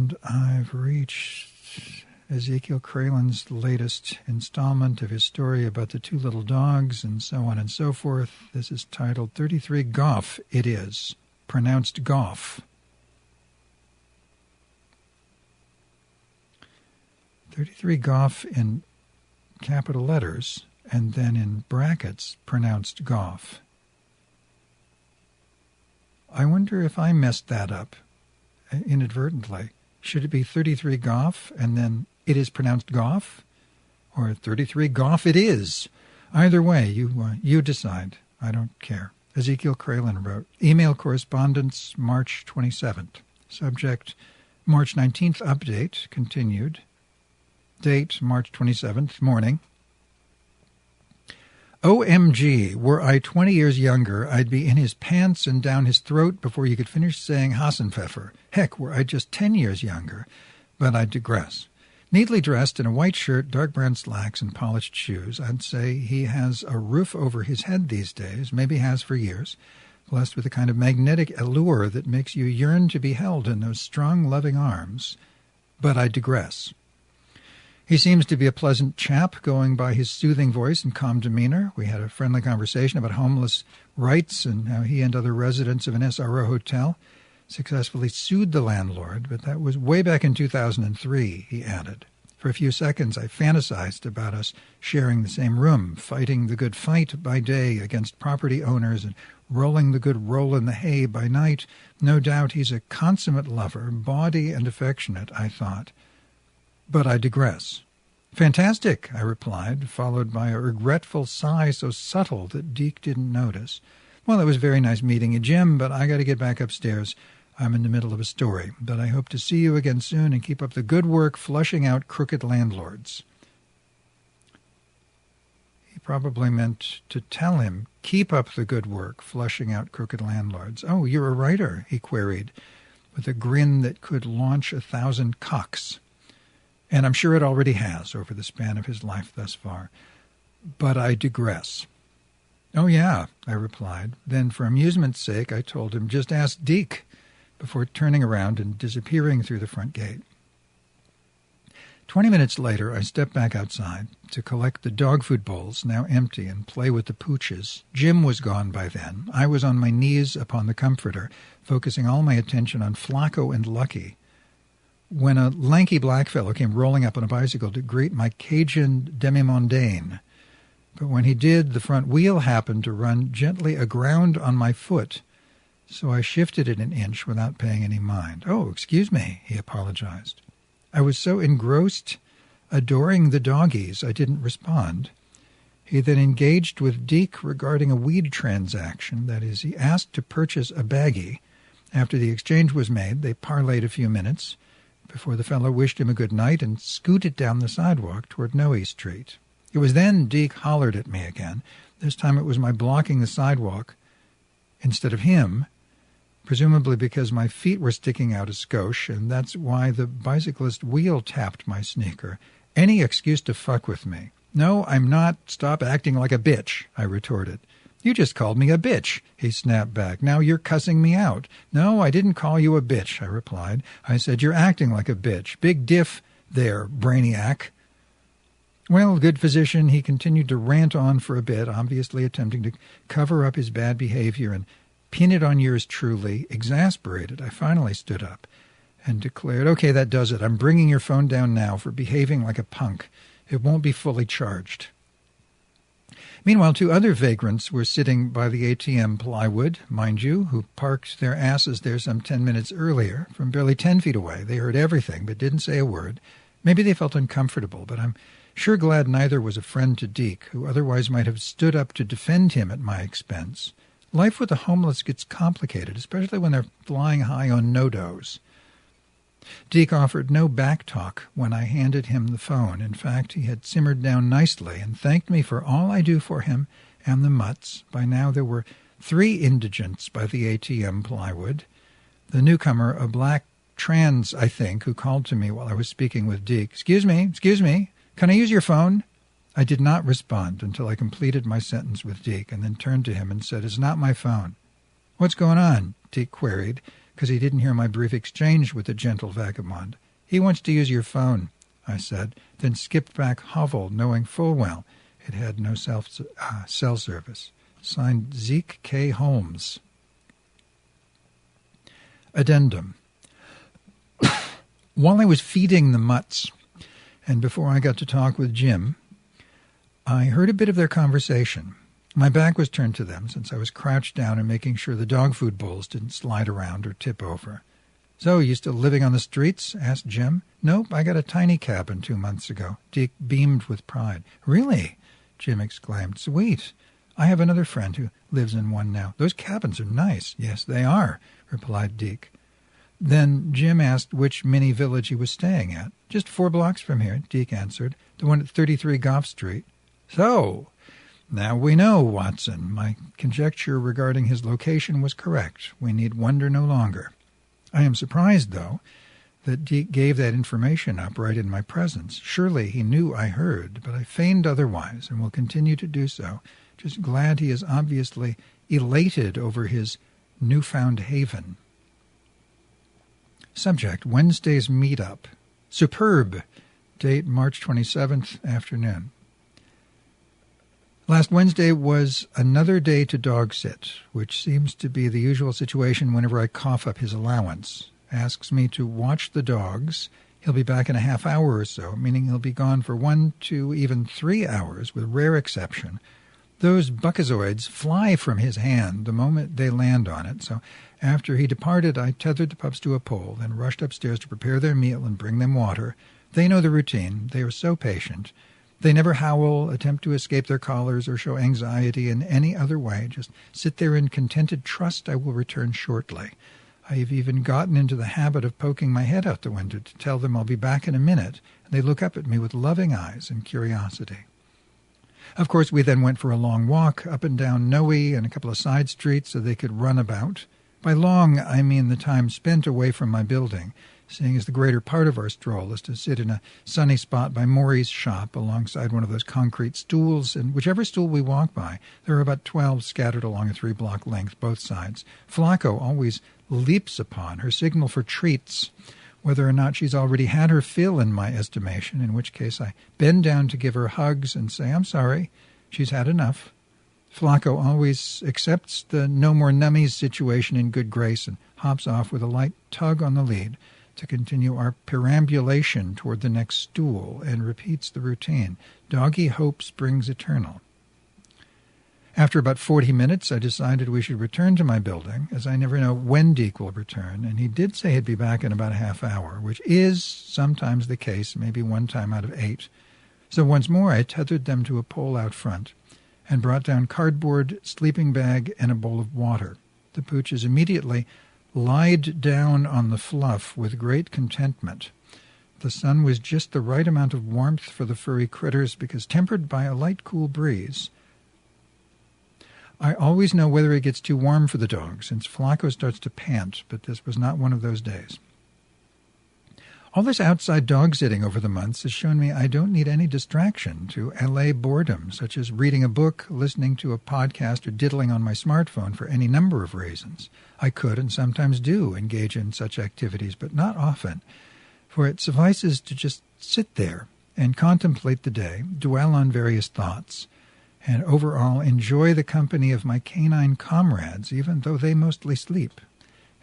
And I've reached Ezekiel Kralen's latest installment of his story about the two little dogs and so on and so forth. This is titled 33 Gough It Is, pronounced Goff. 33 Gough in capital letters, and then in brackets, pronounced Goff. I wonder if I messed that up inadvertently. Should it be 33 Gough, and then it is pronounced Goff? Or 33 Gough It Is? Either way, you decide. I don't care. Ezekiel Kralen wrote, email correspondence, March 27th. Subject, March 19th update, continued. Date, March 27th, morning. OMG, were I 20 years younger, I'd be in his pants and down his throat before you could finish saying Hassenpfeffer. Heck, were I just 10 years younger. But I digress. Neatly dressed in a white shirt, dark brown slacks, and polished shoes, I'd say he has a roof over his head these days, maybe has for years, blessed with a kind of magnetic allure that makes you yearn to be held in those strong, loving arms. But I digress. He seems to be a pleasant chap, going by his soothing voice and calm demeanor. We had a friendly conversation about homeless rights and how he and other residents of an SRO hotel successfully sued the landlord, but that was way back in 2003, he added. For a few seconds, I fantasized about us sharing the same room, fighting the good fight by day against property owners and rolling the good roll in the hay by night. No doubt he's a consummate lover, bawdy and affectionate, I thought. But I digress. Fantastic, I replied, followed by a regretful sigh so subtle that Deke didn't notice. Well, it was very nice meeting you, Jim, but I got to get back upstairs. I'm in the middle of a story, but I hope to see you again soon and keep up the good work flushing out crooked landlords. He probably meant to tell him, keep up the good work flushing out crooked landlords. Oh, you're a writer, he queried, with a grin that could launch 1,000 cocks. And I'm sure it already has over the span of his life thus far. But I digress. Oh, yeah, I replied. Then, for amusement's sake, I told him, just ask Deke, before turning around and disappearing through the front gate. 20 minutes later, I stepped back outside to collect the dog food bowls, now empty, and play with the pooches. Jim was gone by then. I was on my knees upon the comforter, focusing all my attention on Flacco and Lucky, when a lanky black fellow came rolling up on a bicycle to greet my Cajun demi-mondaine. But when he did, the front wheel happened to run gently aground on my foot, so I shifted it an inch without paying any mind. Oh, excuse me, he apologized. I was so engrossed adoring the doggies, I didn't respond. He then engaged with Deke regarding a weed transaction. That is, he asked to purchase a baggie. After the exchange was made, they parleyed a few minutes before the fellow wished him a good night and scooted down the sidewalk toward Noe Street. It was then Deke hollered at me again. This time it was my blocking the sidewalk instead of him, presumably because my feet were sticking out a skosh, and that's why the bicyclist wheel tapped my sneaker. Any excuse to fuck with me. No, I'm not. Stop acting like a bitch, I retorted. You just called me a bitch, he snapped back. Now you're cussing me out. No, I didn't call you a bitch, I replied. I said you're acting like a bitch. Big diff there, brainiac. Well, good physician, he continued to rant on for a bit, obviously attempting to cover up his bad behavior and pin it on yours truly. Exasperated, I finally stood up and declared, okay, that does it. I'm bringing your phone down now for behaving like a punk. It won't be fully charged. Meanwhile, two other vagrants were sitting by the ATM plywood, mind you, who parked their asses there some 10 minutes earlier, from barely 10 feet away. They heard everything, but didn't say a word. Maybe they felt uncomfortable, but I'm sure glad neither was a friend to Deke, who otherwise might have stood up to defend him at my expense. Life with the homeless gets complicated, especially when they're flying high on no-dos. Deke offered no back talk when I handed him the phone. In fact, he had simmered down nicely and thanked me for all I do for him and the mutts. By now there were 3 indigents by the ATM plywood. The newcomer, a black trans, I think, who called to me while I was speaking with Deke. Excuse me, can I use your phone? I did not respond until I completed my sentence with Deke and then turned to him and said, it's not my phone. What's going on? Deke queried, because he didn't hear my brief exchange with the gentle vagabond. "He wants to use your phone," I said, then skipped back hovel, knowing full well it had no cell service. Signed, Zeke K. Holmes. Addendum. While I was feeding the mutts, and before I got to talk with Jim, I heard a bit of their conversation. My back was turned to them, since I was crouched down and making sure the dog food bowls didn't slide around or tip over. "So, you still living on the streets?" asked Jim. "Nope, I got a tiny cabin 2 months ago." Dick beamed with pride. "Really?" Jim exclaimed. "Sweet. I have another friend who lives in one now. Those cabins are nice." "Yes, they are," replied Dick. Then Jim asked which mini village he was staying at. "Just 4 blocks from here," Dick answered. "The one at 33 Gough Street." "So, now we know, Watson. My conjecture regarding his location was correct. We need wonder no longer. I am surprised, though, that Dick gave that information up right in my presence. Surely he knew I heard, but I feigned otherwise and will continue to do so. Just glad he is obviously elated over his newfound haven. Subject, Wednesday's meetup. Superb. Date, March 27th, afternoon. Last Wednesday was another day to dog sit, which seems to be the usual situation whenever I cough up his allowance. Asks me to watch the dogs. He'll be back in a half hour or so, meaning he'll be gone for 1, 2, even 3 hours, with rare exception. Those buckazoids fly from his hand the moment they land on it, so after he departed, I tethered the pups to a pole, then rushed upstairs to prepare their meal and bring them water. They know the routine. They are so patient. They never howl, attempt to escape their collars, or show anxiety in any other way. Just sit there in contented trust I will return shortly. I have even gotten into the habit of poking my head out the window to tell them I'll be back in a minute, and they look up at me with loving eyes and curiosity. Of course, we then went for a long walk up and down Noe and a couple of side streets so they could run about. By long, I mean the time spent away from my building, seeing as the greater part of our stroll is to sit in a sunny spot by Maury's shop alongside one of those concrete stools, and whichever stool we walk by, there are about 12 scattered along a 3-block length, both sides. Flacco always leaps upon her signal for treats, whether or not she's already had her fill in my estimation, in which case I bend down to give her hugs and say, "I'm sorry, she's had enough." Flacco always accepts the no more nummies situation in good grace and hops off with a light tug on the lead to continue our perambulation toward the next stool, and repeats the routine. Doggy hope springs eternal. After about 40 minutes, I decided we should return to my building, as I never know when Deke will return, and he did say he'd be back in about a half hour, which is sometimes the case, maybe 1 time out of 8. So once more I tethered them to a pole out front and brought down cardboard, sleeping bag, and a bowl of water. The pooches immediately lied down on the fluff with great contentment. The sun was just the right amount of warmth for the furry critters because tempered by a light, cool breeze. I always know whether it gets too warm for the dog, since Flacco starts to pant, but this was not one of those days. All this outside dog-sitting over the months has shown me I don't need any distraction to allay boredom, such as reading a book, listening to a podcast, or diddling on my smartphone for any number of reasons. I could, and sometimes do, engage in such activities, but not often, for it suffices to just sit there and contemplate the day, dwell on various thoughts, and overall enjoy the company of my canine comrades, even though they mostly sleep.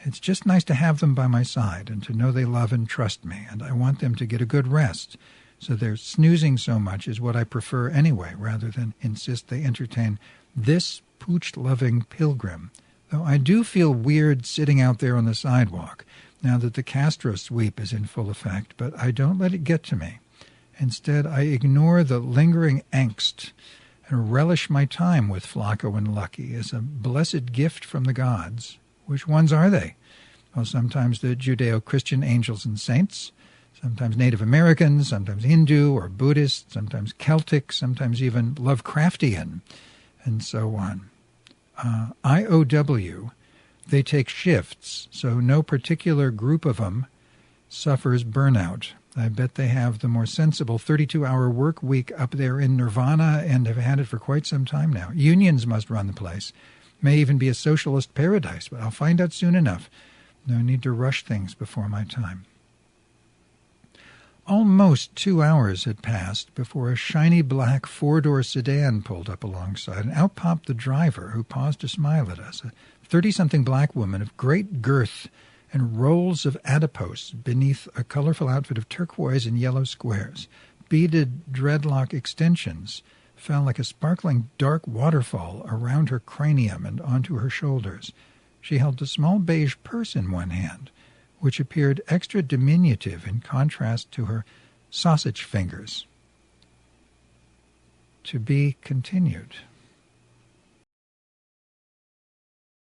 It's just nice to have them by my side and to know they love and trust me, and I want them to get a good rest, so their snoozing so much is what I prefer anyway, rather than insist they entertain this pooch-loving pilgrim, though I do feel weird sitting out there on the sidewalk now that the Castro sweep is in full effect, but I don't let it get to me. Instead, I ignore the lingering angst and relish my time with Flacco and Lucky as a blessed gift from the gods. Which ones are they? Well, sometimes the Judeo-Christian angels and saints, sometimes Native Americans, sometimes Hindu or Buddhist, sometimes Celtic, sometimes even Lovecraftian, and so on. IOW, they take shifts, so no particular group of them suffers burnout. I bet they have the more sensible 32-hour work week up there in Nirvana and have had it for quite some time now. Unions must run the place. May even be a socialist paradise, but I'll find out soon enough. No need to rush things before my time. Almost 2 hours had passed before a shiny black four-door sedan pulled up alongside, and out popped the driver, who paused to smile at us, a 30-something black woman of great girth and rolls of adipose beneath a colorful outfit of turquoise and yellow squares. Beaded dreadlock extensions fell like a sparkling dark waterfall around her cranium and onto her shoulders. She held a small beige purse in one hand, which appeared extra diminutive in contrast to her sausage fingers. To be continued.